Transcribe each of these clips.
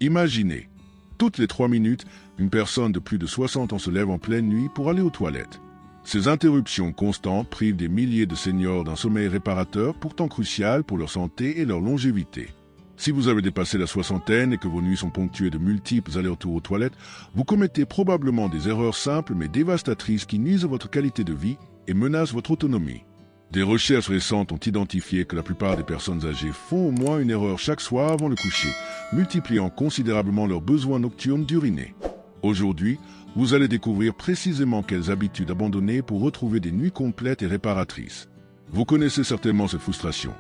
Imaginez, toutes les 3 minutes, une personne de plus de 60 ans se lève en pleine nuit pour aller aux toilettes. Ces interruptions constantes privent des milliers de seniors d'un sommeil réparateur pourtant crucial pour leur santé et leur longévité. Si vous avez dépassé la soixantaine et que vos nuits sont ponctuées de multiples allers-retours aux toilettes, vous commettez probablement des erreurs simples mais dévastatrices qui nuisent à votre qualité de vie et menacent votre autonomie. Des recherches récentes ont identifié que la plupart des personnes âgées font au moins une erreur chaque soir avant le coucher, multipliant considérablement leurs besoins nocturnes d'uriner. Aujourd'hui, vous allez découvrir précisément quelles habitudes abandonner pour retrouver des nuits complètes et réparatrices. Vous connaissez certainement cette frustration.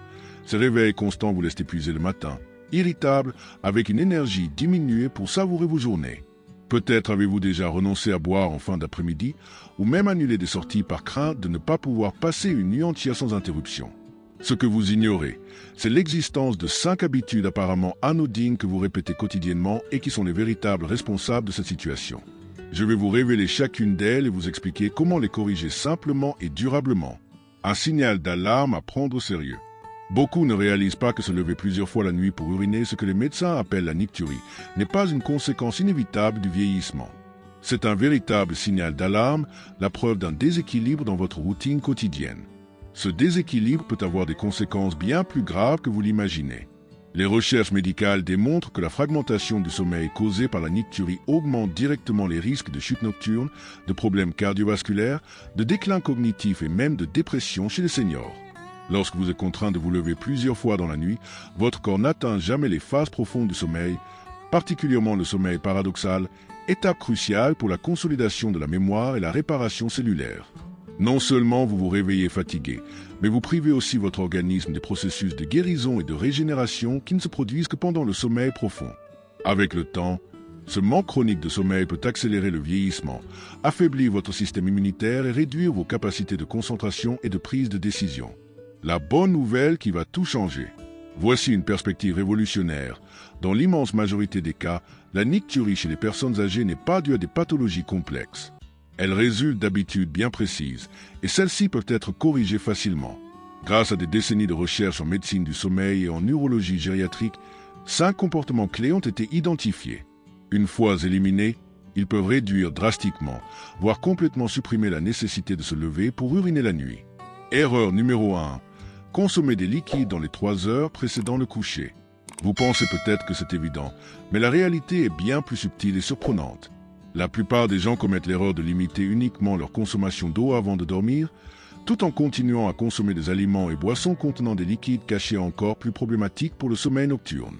Ces réveils constants vous laissent épuisé le matin, irritable, avec une énergie diminuée pour savourer vos journées. Peut-être avez-vous déjà renoncé à boire en fin d'après-midi ou même annulé des sorties par crainte de ne pas pouvoir passer une nuit entière sans interruption. Ce que vous ignorez, c'est l'existence de 5 habitudes apparemment anodines que vous répétez quotidiennement et qui sont les véritables responsables de cette situation. Je vais vous révéler chacune d'elles et vous expliquer comment les corriger simplement et durablement. Un signal d'alarme à prendre au sérieux. Beaucoup ne réalisent pas que se lever plusieurs fois la nuit pour uriner, ce que les médecins appellent la nicturie, n'est pas une conséquence inévitable du vieillissement. C'est un véritable signal d'alarme, la preuve d'un déséquilibre dans votre routine quotidienne. Ce déséquilibre peut avoir des conséquences bien plus graves que vous l'imaginez. Les recherches médicales démontrent que la fragmentation du sommeil causée par la nicturie augmente directement les risques de chute nocturne, de problèmes cardiovasculaires, de déclin cognitif et même de dépression chez les seniors. Lorsque vous êtes contraint de vous lever plusieurs fois dans la nuit, votre corps n'atteint jamais les phases profondes du sommeil, particulièrement le sommeil paradoxal, étape cruciale pour la consolidation de la mémoire et la réparation cellulaire. Non seulement vous vous réveillez fatigué, mais vous privez aussi votre organisme des processus de guérison et de régénération qui ne se produisent que pendant le sommeil profond. Avec le temps, ce manque chronique de sommeil peut accélérer le vieillissement, affaiblir votre système immunitaire et réduire vos capacités de concentration et de prise de décision. La bonne nouvelle qui va tout changer. Voici une perspective révolutionnaire. Dans l'immense majorité des cas, la nicturie chez les personnes âgées n'est pas due à des pathologies complexes. Elle résulte d'habitudes bien précises, et celles-ci peuvent être corrigées facilement. Grâce à des décennies de recherche en médecine du sommeil et en neurologie gériatrique, 5 comportements clés ont été identifiés. Une fois éliminés, ils peuvent réduire drastiquement, voire complètement supprimer la nécessité de se lever pour uriner la nuit. Erreur numéro 1. Consommer des liquides dans les 3 heures précédant le coucher. Vous pensez peut-être que c'est évident, mais la réalité est bien plus subtile et surprenante. La plupart des gens commettent l'erreur de limiter uniquement leur consommation d'eau avant de dormir, tout en continuant à consommer des aliments et boissons contenant des liquides cachés encore plus problématiques pour le sommeil nocturne.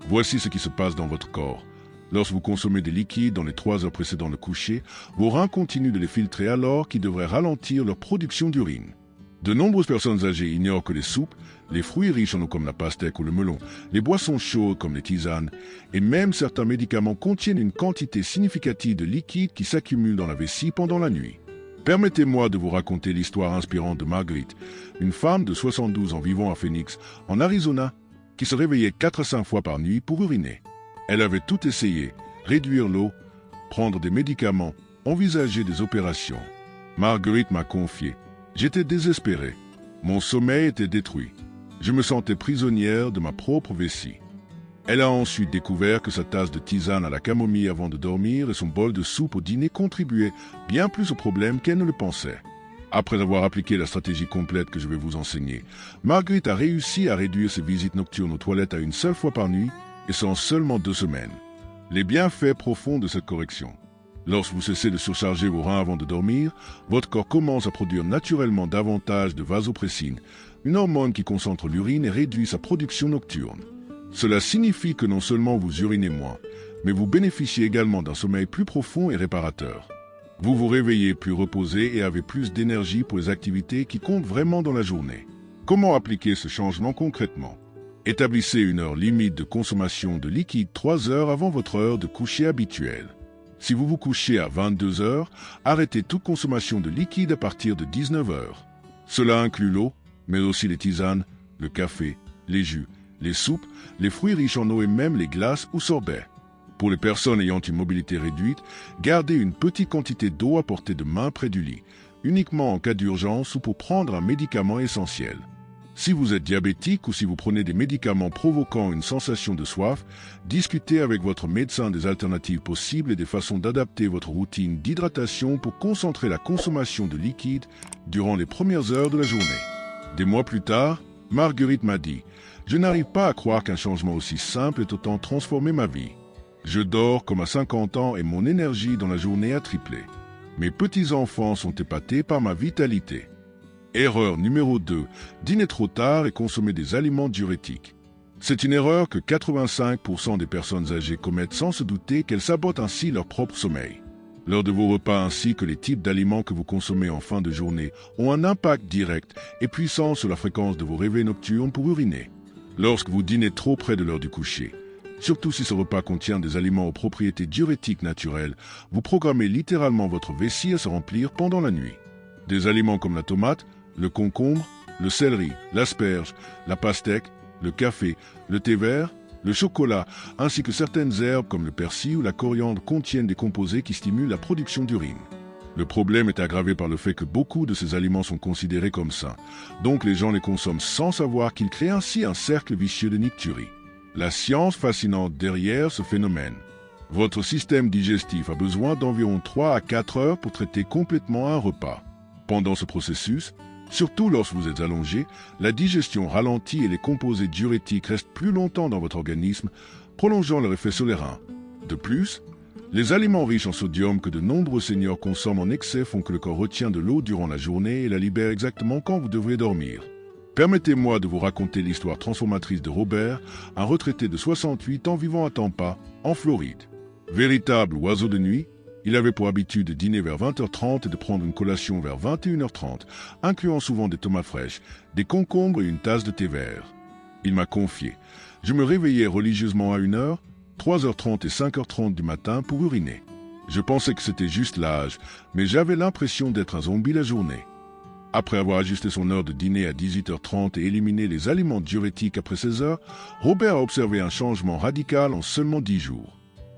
Voici ce qui se passe dans votre corps. Lorsque vous consommez des liquides dans les 3 heures précédant le coucher, vos reins continuent de les filtrer alors qu'ils devraient ralentir leur production d'urine. De nombreuses personnes âgées ignorent que les soupes, les fruits riches en eau comme la pastèque ou le melon, les boissons chaudes comme les tisanes, et même certains médicaments contiennent une quantité significative de liquide qui s'accumule dans la vessie pendant la nuit. Permettez-moi de vous raconter l'histoire inspirante de Marguerite, une femme de 72 ans vivant à Phoenix, en Arizona, qui se réveillait 4 à 5 fois par nuit pour uriner. Elle avait tout essayé, réduire l'eau, prendre des médicaments, envisager des opérations. Marguerite m'a confié. J'étais désespéré. Mon sommeil était détruit. Je me sentais prisonnière de ma propre vessie. Elle a ensuite découvert que sa tasse de tisane à la camomille avant de dormir et son bol de soupe au dîner contribuaient bien plus au problème qu'elle ne le pensait. Après avoir appliqué la stratégie complète que je vais vous enseigner, Marguerite a réussi à réduire ses visites nocturnes aux toilettes à une seule fois par nuit et ce en seulement 2 semaines. Les bienfaits profonds de cette correction. Lorsque vous cessez de surcharger vos reins avant de dormir, votre corps commence à produire naturellement davantage de vasopressine, une hormone qui concentre l'urine et réduit sa production nocturne. Cela signifie que non seulement vous urinez moins, mais vous bénéficiez également d'un sommeil plus profond et réparateur. Vous vous réveillez plus reposé et avez plus d'énergie pour les activités qui comptent vraiment dans la journée. Comment appliquer ce changement concrètement? Établissez une heure limite de consommation de liquide 3 heures avant votre heure de coucher habituelle. Si vous vous couchez à 22 heures, arrêtez toute consommation de liquide à partir de 19 heures. Cela inclut l'eau, mais aussi les tisanes, le café, les jus, les soupes, les fruits riches en eau et même les glaces ou sorbets. Pour les personnes ayant une mobilité réduite, gardez une petite quantité d'eau à portée de main près du lit, uniquement en cas d'urgence ou pour prendre un médicament essentiel. Si vous êtes diabétique ou si vous prenez des médicaments provoquant une sensation de soif, discutez avec votre médecin des alternatives possibles et des façons d'adapter votre routine d'hydratation pour concentrer la consommation de liquide durant les premières heures de la journée. Des mois plus tard, Marguerite m'a dit « Je n'arrive pas à croire qu'un changement aussi simple ait autant transformé ma vie. Je dors comme à 50 ans et mon énergie dans la journée a triplé. Mes petits-enfants sont épatés par ma vitalité. » Erreur numéro 2. Dîner trop tard et consommer des aliments diurétiques. C'est une erreur que 85% des personnes âgées commettent sans se douter qu'elles sabotent ainsi leur propre sommeil. L'heure de vos repas ainsi que les types d'aliments que vous consommez en fin de journée ont un impact direct et puissant sur la fréquence de vos réveils nocturnes pour uriner. Lorsque vous dînez trop près de l'heure du coucher, surtout si ce repas contient des aliments aux propriétés diurétiques naturelles, vous programmez littéralement votre vessie à se remplir pendant la nuit. Des aliments comme la tomate, le concombre, le céleri, l'asperge, la pastèque, le café, le thé vert, le chocolat, ainsi que certaines herbes comme le persil ou la coriandre contiennent des composés qui stimulent la production d'urine. Le problème est aggravé par le fait que beaucoup de ces aliments sont considérés comme sains, donc les gens les consomment sans savoir qu'ils créent ainsi un cercle vicieux de nicturie. La science fascinante derrière ce phénomène. Votre système digestif a besoin d'environ 3 à 4 heures pour traiter complètement un repas. Pendant ce processus, surtout lorsque vous êtes allongé, la digestion ralentit et les composés diurétiques restent plus longtemps dans votre organisme, prolongeant leur effet sur les reins. De plus, les aliments riches en sodium que de nombreux seniors consomment en excès font que le corps retient de l'eau durant la journée et la libère exactement quand vous devrez dormir. Permettez-moi de vous raconter l'histoire transformatrice de Robert, un retraité de 68 ans vivant à Tampa, en Floride. Véritable oiseau de nuit, il avait pour habitude de dîner vers 20h30 et de prendre une collation vers 21h30, incluant souvent des tomates fraîches, des concombres et une tasse de thé vert. Il m'a confié « Je me réveillais religieusement à 1h, 3h30 et 5h30 du matin pour uriner. Je pensais que c'était juste l'âge, mais j'avais l'impression d'être un zombie la journée. » Après avoir ajusté son heure de dîner à 18h30 et éliminé les aliments diurétiques après 16h, Robert a observé un changement radical en seulement 10 jours.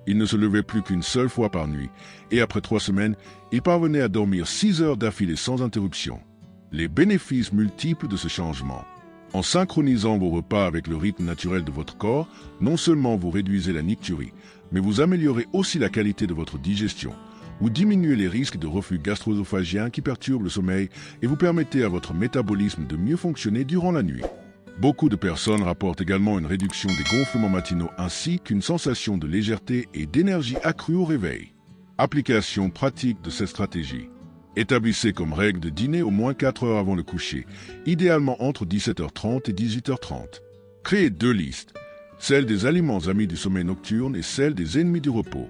Il ne se levait plus qu'une seule fois par nuit, et après 3 semaines, il parvenait à dormir 6 heures d'affilée sans interruption. Les bénéfices multiples de ce changement. En synchronisant vos repas avec le rythme naturel de votre corps, non seulement vous réduisez la nicturie, mais vous améliorez aussi la qualité de votre digestion. Vous diminuez les risques de reflux gastro-œsophagien qui perturbent le sommeil et vous permettez à votre métabolisme de mieux fonctionner durant la nuit. Beaucoup de personnes rapportent également une réduction des gonflements matinaux ainsi qu'une sensation de légèreté et d'énergie accrue au réveil. Application pratique de cette stratégie. Établissez comme règle de dîner au moins 4 heures avant le coucher, idéalement entre 17h30 et 18h30. Créez 2 listes, celle des aliments amis du sommeil nocturne et celle des ennemis du repos.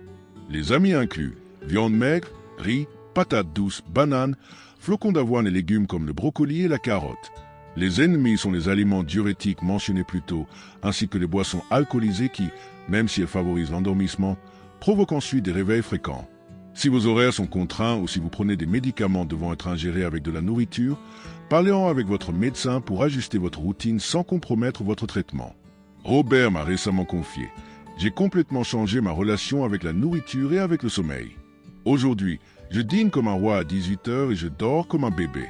Les amis incluent viande maigre, riz, patates douces, bananes, flocons d'avoine et légumes comme le brocoli et la carotte. Les ennemis sont les aliments diurétiques mentionnés plus tôt, ainsi que les boissons alcoolisées qui, même si elles favorisent l'endormissement, provoquent ensuite des réveils fréquents. Si vos horaires sont contraints ou si vous prenez des médicaments devant être ingérés avec de la nourriture, parlez-en avec votre médecin pour ajuster votre routine sans compromettre votre traitement. Robert m'a récemment confié « J'ai complètement changé ma relation avec la nourriture et avec le sommeil. Aujourd'hui, je dîne comme un roi à 18h et je dors comme un bébé.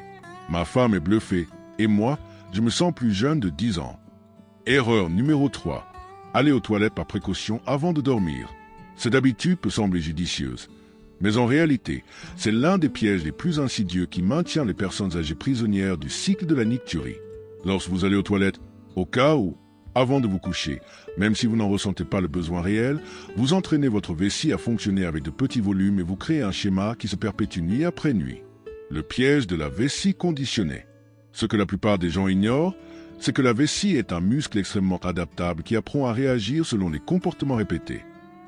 Ma femme est bluffée. Et moi, je me sens plus jeune de 10 ans. » Erreur numéro 3. Aller aux toilettes par précaution avant de dormir. Cette habitude peut sembler judicieuse, mais en réalité, c'est l'un des pièges les plus insidieux qui maintient les personnes âgées prisonnières du cycle de la nicturie. Lorsque vous allez aux toilettes, au cas où, avant de vous coucher, même si vous n'en ressentez pas le besoin réel, vous entraînez votre vessie à fonctionner avec de petits volumes et vous créez un schéma qui se perpétue nuit après nuit. Le piège de la vessie conditionnée. Ce que la plupart des gens ignorent, c'est que la vessie est un muscle extrêmement adaptable qui apprend à réagir selon les comportements répétés.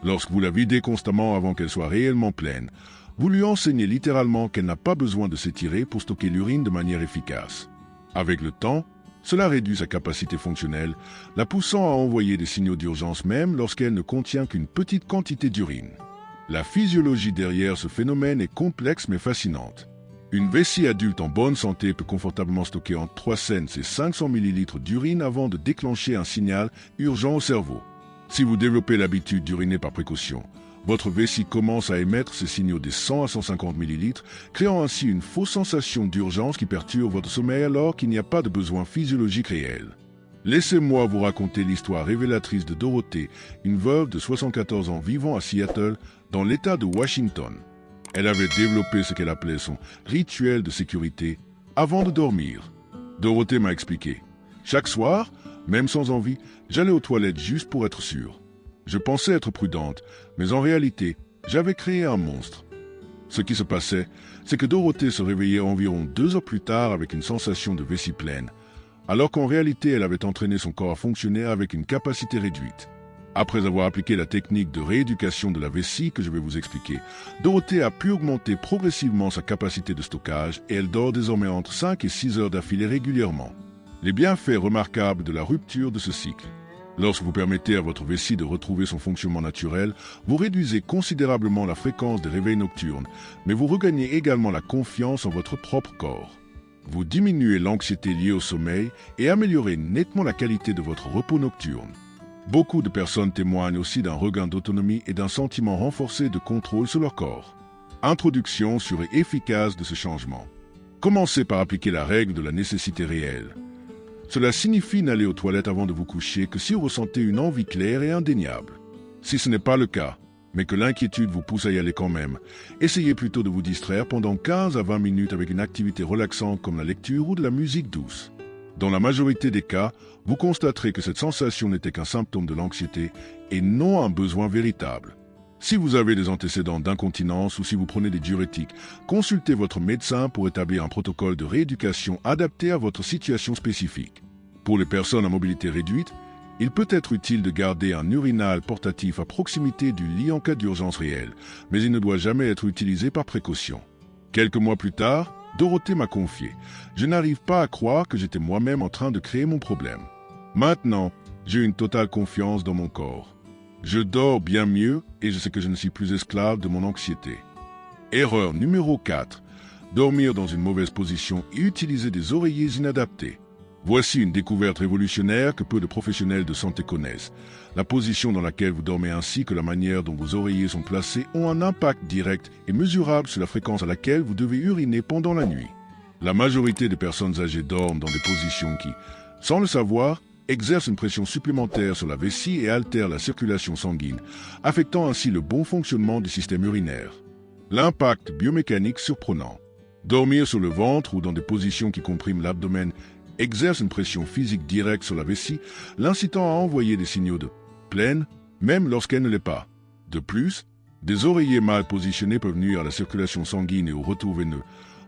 Lorsque vous la videz constamment avant qu'elle soit réellement pleine, vous lui enseignez littéralement qu'elle n'a pas besoin de s'étirer pour stocker l'urine de manière efficace. Avec le temps, cela réduit sa capacité fonctionnelle, la poussant à envoyer des signaux d'urgence même lorsqu'elle ne contient qu'une petite quantité d'urine. La physiologie derrière ce phénomène est complexe mais fascinante. Une vessie adulte en bonne santé peut confortablement stocker entre 300 et 500 ml d'urine avant de déclencher un signal urgent au cerveau. Si vous développez l'habitude d'uriner par précaution, Votre vessie commence à émettre ces signaux des 100 à 150 ml, créant ainsi une fausse sensation d'urgence qui perturbe votre sommeil alors qu'il n'y a pas de besoin physiologique réel. Laissez-moi vous raconter l'histoire révélatrice de Dorothée, une veuve de 74 ans vivant à Seattle, dans l'État de Washington. Elle avait développé ce qu'elle appelait son rituel de sécurité avant de dormir. Dorothée m'a expliqué. Chaque soir, même sans envie, j'allais aux toilettes juste pour être sûr. Je pensais être prudente, mais en réalité, j'avais créé un monstre. Ce qui se passait, c'est que Dorothée se réveillait environ 2 heures plus tard avec une sensation de vessie pleine, alors qu'en réalité elle avait entraîné son corps à fonctionner avec une capacité réduite. Après avoir appliqué la technique de rééducation de la vessie que je vais vous expliquer, Dorothée a pu augmenter progressivement sa capacité de stockage et elle dort désormais entre 5 et 6 heures d'affilée régulièrement. Les bienfaits remarquables de la rupture de ce cycle. Lorsque vous permettez à votre vessie de retrouver son fonctionnement naturel, vous réduisez considérablement la fréquence des réveils nocturnes, mais vous regagnez également la confiance en votre propre corps. Vous diminuez l'anxiété liée au sommeil et améliorez nettement la qualité de votre repos nocturne. Beaucoup de personnes témoignent aussi d'un regain d'autonomie et d'un sentiment renforcé de contrôle sur leur corps. Introduction sûre et efficace de ce changement. Commencez par appliquer la règle de la nécessité réelle. Cela signifie n'aller aux toilettes avant de vous coucher que si vous ressentez une envie claire et indéniable. Si ce n'est pas le cas, mais que l'inquiétude vous pousse à y aller quand même, essayez plutôt de vous distraire pendant 15 à 20 minutes avec une activité relaxante comme la lecture ou de la musique douce. Dans la majorité des cas, vous constaterez que cette sensation n'était qu'un symptôme de l'anxiété et non un besoin véritable. Si vous avez des antécédents d'incontinence ou si vous prenez des diurétiques, consultez votre médecin pour établir un protocole de rééducation adapté à votre situation spécifique. Pour les personnes à mobilité réduite, il peut être utile de garder un urinal portatif à proximité du lit en cas d'urgence réelle, mais il ne doit jamais être utilisé par précaution. Quelques mois plus tard, Dorothée m'a confié « Je n'arrive pas à croire que j'étais moi-même en train de créer mon problème. Maintenant, j'ai une totale confiance dans mon corps. Je dors bien mieux et je sais que je ne suis plus esclave de mon anxiété. » Erreur numéro 4. Dormir dans une mauvaise position et utiliser des oreillers inadaptés. Voici une découverte révolutionnaire que peu de professionnels de santé connaissent. La position dans laquelle vous dormez ainsi que la manière dont vos oreillers sont placés ont un impact direct et mesurable sur la fréquence à laquelle vous devez uriner pendant la nuit. La majorité des personnes âgées dorment dans des positions qui, sans le savoir, exercent une pression supplémentaire sur la vessie et altèrent la circulation sanguine, affectant ainsi le bon fonctionnement du système urinaire. L'impact biomécanique surprenant. Dormir sur le ventre ou dans des positions qui compriment l'abdomen exerce une pression physique directe sur la vessie, l'incitant à envoyer des signaux de pleine, même lorsqu'elle ne l'est pas. De plus, des oreillers mal positionnés peuvent nuire à la circulation sanguine et au retour veineux,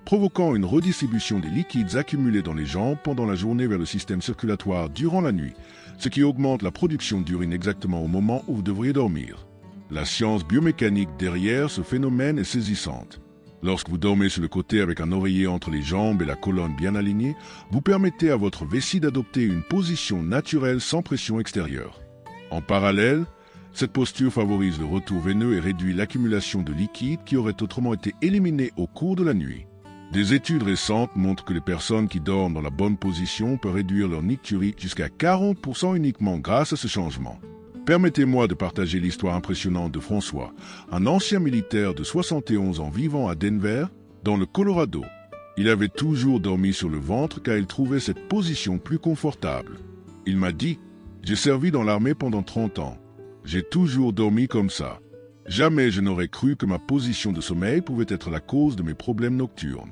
provoquant une redistribution des liquides accumulés dans les jambes pendant la journée vers le système circulatoire durant la nuit, ce qui augmente la production d'urine exactement au moment où vous devriez dormir. La science biomécanique derrière ce phénomène est saisissante. Lorsque vous dormez sur le côté avec un oreiller entre les jambes et la colonne bien alignée, vous permettez à votre vessie d'adopter une position naturelle sans pression extérieure. En parallèle, cette posture favorise le retour veineux et réduit l'accumulation de liquide qui aurait autrement été éliminé au cours de la nuit. Des études récentes montrent que les personnes qui dorment dans la bonne position peuvent réduire leur nicturie jusqu'à 40% uniquement grâce à ce changement. Permettez-moi de partager l'histoire impressionnante de François, un ancien militaire de 71 ans vivant à Denver, dans le Colorado. Il avait toujours dormi sur le ventre car il trouvait cette position plus confortable. Il m'a dit « J'ai servi dans l'armée pendant 30 ans. J'ai toujours dormi comme ça. Jamais je n'aurais cru que ma position de sommeil pouvait être la cause de mes problèmes nocturnes. »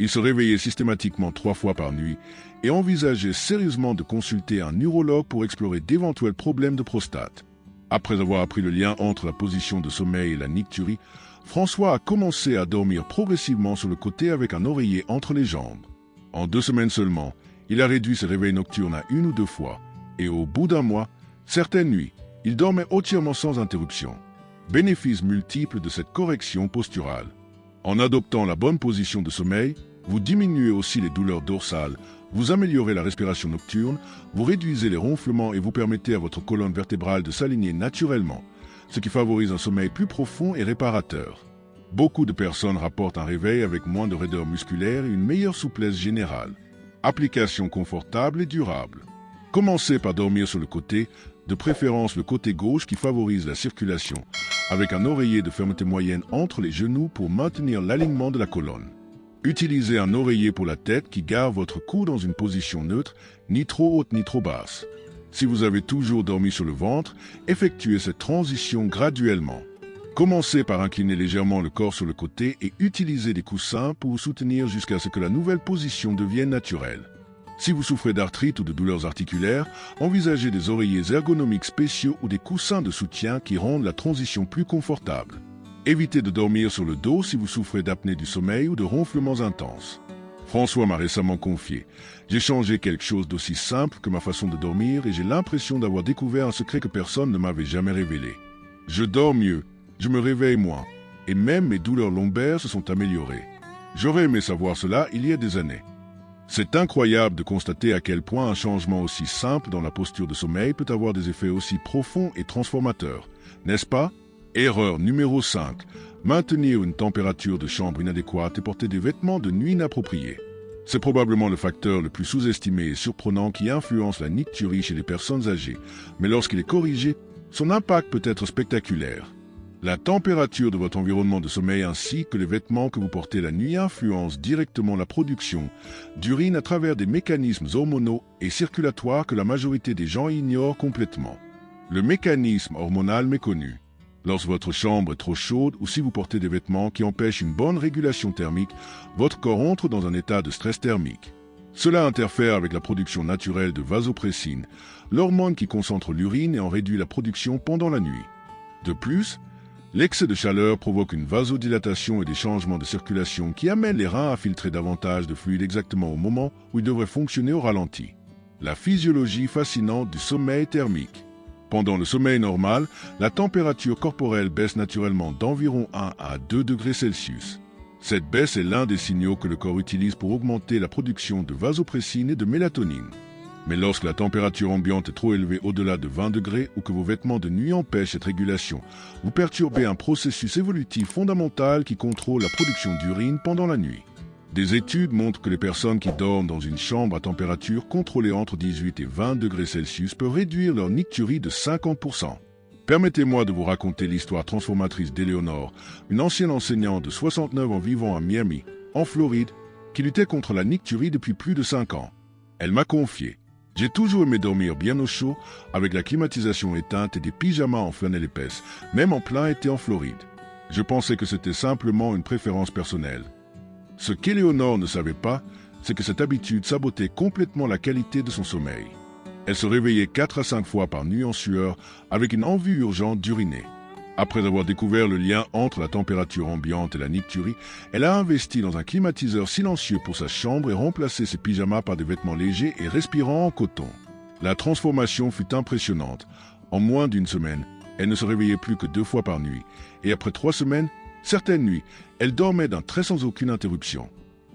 Il se réveillait systématiquement 3 fois par nuit et envisageait sérieusement de consulter un urologue pour explorer d'éventuels problèmes de prostate. Après avoir appris le lien entre la position de sommeil et la nicturie, François a commencé à dormir progressivement sur le côté avec un oreiller entre les jambes. En 2 semaines seulement, il a réduit ses réveils nocturnes à 1 ou 2 fois, et au bout d'un mois, certaines nuits, il dormait entièrement sans interruption. Bénéfices multiples de cette correction posturale. En adoptant la bonne position de sommeil, vous diminuez aussi les douleurs dorsales, vous améliorez la respiration nocturne, vous réduisez les ronflements et vous permettez à votre colonne vertébrale de s'aligner naturellement, ce qui favorise un sommeil plus profond et réparateur. Beaucoup de personnes rapportent un réveil avec moins de raideur musculaire et une meilleure souplesse générale. Application confortable et durable. Commencez par dormir sur le côté, de préférence le côté gauche qui favorise la circulation. avec un oreiller de fermeté moyenne entre les genoux pour maintenir l'alignement de la colonne. Utilisez un oreiller pour la tête qui garde votre cou dans une position neutre, ni trop haute ni trop basse. Si vous avez toujours dormi sur le ventre, effectuez cette transition graduellement. Commencez par incliner légèrement le corps sur le côté et utilisez des coussins pour vous soutenir jusqu'à ce que la nouvelle position devienne naturelle. Si vous souffrez d'arthrite ou de douleurs articulaires, envisagez des oreillers ergonomiques spéciaux ou des coussins de soutien qui rendent la transition plus confortable. Évitez de dormir sur le dos si vous souffrez d'apnée du sommeil ou de ronflements intenses. François m'a récemment confié « J'ai changé quelque chose d'aussi simple que ma façon de dormir et j'ai l'impression d'avoir découvert un secret que personne ne m'avait jamais révélé. Je dors mieux, je me réveille moins, et même mes douleurs lombaires se sont améliorées. J'aurais aimé savoir cela il y a des années. » C'est incroyable de constater à quel point un changement aussi simple dans la posture de sommeil peut avoir des effets aussi profonds et transformateurs, n'est-ce pas? Erreur numéro 5. Maintenir une température de chambre inadéquate et porter des vêtements de nuit inappropriés. C'est probablement le facteur le plus sous-estimé et surprenant qui influence la nicturie chez les personnes âgées, mais lorsqu'il est corrigé, son impact peut être spectaculaire. La température de votre environnement de sommeil ainsi que les vêtements que vous portez la nuit influencent directement la production d'urine à travers des mécanismes hormonaux et circulatoires que la majorité des gens ignorent complètement. Le mécanisme hormonal méconnu. Lorsque votre chambre est trop chaude ou si vous portez des vêtements qui empêchent une bonne régulation thermique, votre corps entre dans un état de stress thermique. Cela interfère avec la production naturelle de vasopressine, l'hormone qui concentre l'urine et en réduit la production pendant la nuit. De plus, l'excès de chaleur provoque une vasodilatation et des changements de circulation qui amènent les reins à filtrer davantage de fluide exactement au moment où ils devraient fonctionner au ralenti. La physiologie fascinante du sommeil thermique. Pendant le sommeil normal, la température corporelle baisse naturellement d'environ 1 à 2 degrés Celsius. Cette baisse est l'un des signaux que le corps utilise pour augmenter la production de vasopressine et de mélatonine. Mais lorsque la température ambiante est trop élevée au-delà de 20 degrés ou que vos vêtements de nuit empêchent cette régulation, vous perturbez un processus évolutif fondamental qui contrôle la production d'urine pendant la nuit. Des études montrent que les personnes qui dorment dans une chambre à température contrôlée entre 18 et 20 degrés Celsius peuvent réduire leur nicturie de 50%. Permettez-moi de vous raconter l'histoire transformatrice d'Éléonore, une ancienne enseignante de 69 ans vivant à Miami, en Floride, qui luttait contre la nicturie depuis plus de 5 ans. Elle m'a confié « J'ai toujours aimé dormir bien au chaud, avec la climatisation éteinte et des pyjamas en flanelle épaisse, même en plein été en Floride. Je pensais que c'était simplement une préférence personnelle. » Ce qu'Éléonore ne savait pas, c'est que cette habitude sabotait complètement la qualité de son sommeil. Elle se réveillait 4 à 5 fois par nuit en sueur, avec une envie urgente d'uriner. Après avoir découvert le lien entre la température ambiante et la nicturie, elle a investi dans un climatiseur silencieux pour sa chambre et remplacé ses pyjamas par des vêtements légers et respirants en coton. La transformation fut impressionnante. En moins d'une semaine, elle ne se réveillait plus que 2 fois par nuit, et après 3 semaines, certaines nuits, elle dormait d'un trait sans aucune interruption.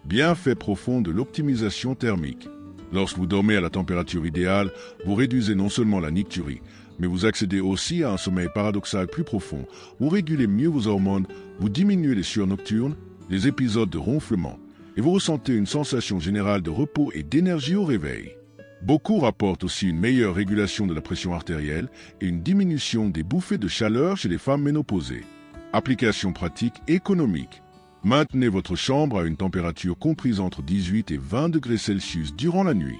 Bienfait profond de l'optimisation thermique. Lorsque vous dormez à la température idéale, vous réduisez non seulement la nicturie, mais vous accédez aussi à un sommeil paradoxal plus profond. Vous régulez mieux vos hormones, vous diminuez les sueurs nocturnes, les épisodes de ronflement, et vous ressentez une sensation générale de repos et d'énergie au réveil. Beaucoup rapportent aussi une meilleure régulation de la pression artérielle et une diminution des bouffées de chaleur chez les femmes ménopausées. Application pratique économique. Maintenez votre chambre à une température comprise entre 18 et 20 degrés Celsius durant la nuit.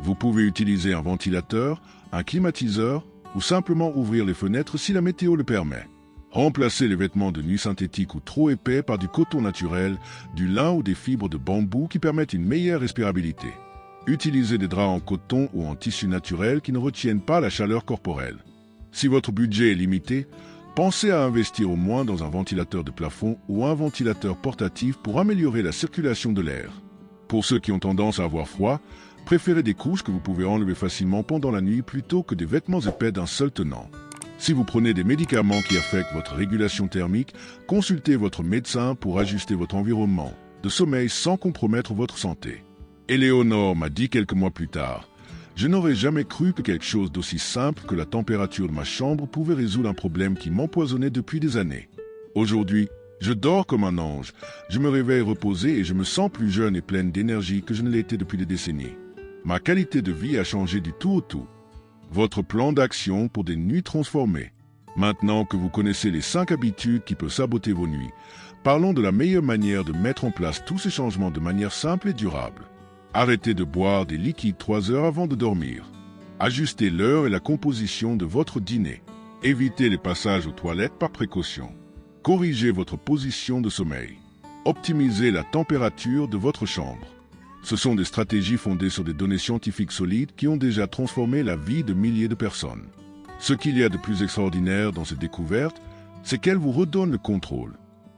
Vous pouvez utiliser un ventilateur, un climatiseur ou simplement ouvrir les fenêtres si la météo le permet. Remplacez les vêtements de nuit synthétiques ou trop épais par du coton naturel, du lin ou des fibres de bambou qui permettent une meilleure respirabilité. Utilisez des draps en coton ou en tissu naturel qui ne retiennent pas la chaleur corporelle. Si votre budget est limité, pensez à investir au moins dans un ventilateur de plafond ou un ventilateur portatif pour améliorer la circulation de l'air. Pour ceux qui ont tendance à avoir froid, préférez des couches que vous pouvez enlever facilement pendant la nuit plutôt que des vêtements épais d'un seul tenant. Si vous prenez des médicaments qui affectent votre régulation thermique, consultez votre médecin pour ajuster votre environnement de sommeil sans compromettre votre santé. Éléonore m'a dit quelques mois plus tard « Je n'aurais jamais cru que quelque chose d'aussi simple que la température de ma chambre pouvait résoudre un problème qui m'empoisonnait depuis des années. Aujourd'hui, je dors comme un ange, je me réveille reposé et je me sens plus jeune et pleine d'énergie que je ne l'étais depuis des décennies. Ma qualité de vie a changé du tout au tout. » Votre plan d'action pour des nuits transformées. Maintenant que vous connaissez les 5 habitudes qui peuvent saboter vos nuits, parlons de la meilleure manière de mettre en place tous ces changements de manière simple et durable. Arrêtez de boire des liquides 3 heures avant de dormir. Ajustez l'heure et la composition de votre dîner. Évitez les passages aux toilettes par précaution. Corrigez votre position de sommeil. Optimisez la température de votre chambre. Ce sont des stratégies fondées sur des données scientifiques solides qui ont déjà transformé la vie de milliers de personnes. Ce qu'il y a de plus extraordinaire dans ces découvertes, c'est qu'elles vous redonnent le contrôle.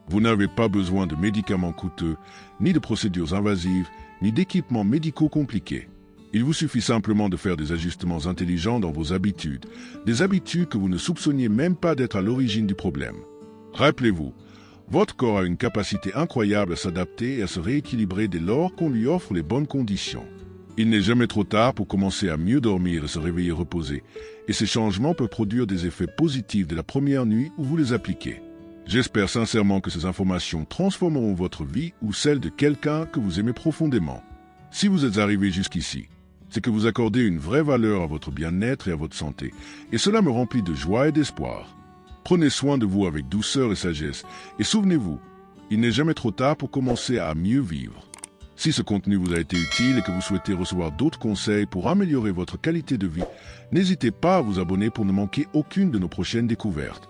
Vous n'avez pas besoin de médicaments coûteux, ni de procédures invasives, ni d'équipements médicaux compliqués. Il vous suffit simplement de faire des ajustements intelligents dans vos habitudes, des habitudes que vous ne soupçonniez même pas d'être à l'origine du problème. Rappelez-vous, votre corps a une capacité incroyable à s'adapter et à se rééquilibrer dès lors qu'on lui offre les bonnes conditions. Il n'est jamais trop tard pour commencer à mieux dormir et se réveiller reposé, et ces changements peuvent produire des effets positifs dès la première nuit où vous les appliquez. J'espère sincèrement que ces informations transformeront votre vie ou celle de quelqu'un que vous aimez profondément. Si vous êtes arrivé jusqu'ici, c'est que vous accordez une vraie valeur à votre bien-être et à votre santé, et cela me remplit de joie et d'espoir. Prenez soin de vous avec douceur et sagesse, et souvenez-vous, il n'est jamais trop tard pour commencer à mieux vivre. Si ce contenu vous a été utile et que vous souhaitez recevoir d'autres conseils pour améliorer votre qualité de vie, n'hésitez pas à vous abonner pour ne manquer aucune de nos prochaines découvertes.